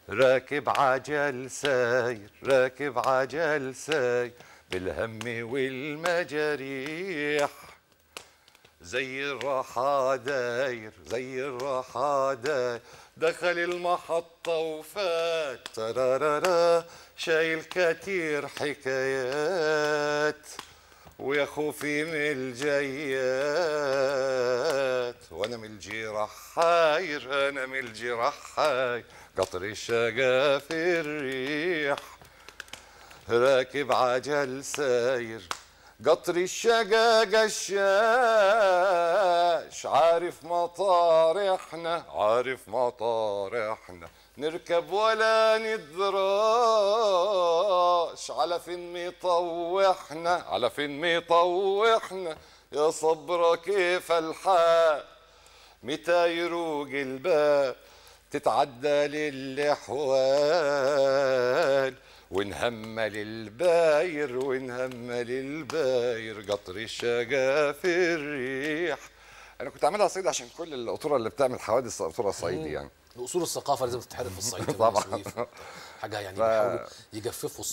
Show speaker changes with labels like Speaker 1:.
Speaker 1: راكب عجل ساير، راكب عجل ساير بالهم والمجاريح، زي الراحة داير، زي الراحة داير، دخل المحطة وفات ترارارا، شايل كتير حكايات ويا خوفي من الجيات، وانا من الجراح حاير، انا من الجراح حاير، قطر الشقا في الريح، راكب عجل ساير، قطر الشقا قشاش، عارف مطار احنا، عارف مطار احنا، نركب ولا ندراش، على فين ميطوحنا، على فين ميطوحنا، يا صبرا كيف الحال، متى يروق الباب تتعدى للحوال، ونهمل الباير، ونهمل الباير، قطر الشقا في الريح. انا كنت عاملها صعيدي عشان كل القطوره اللي بتعمل حوادث قطوره صعيدي يعني.
Speaker 2: اصول الثقافه لازم تتحرق في الصعيد.
Speaker 1: طبعا
Speaker 2: حاجه يعني بيحاولوا يجففوا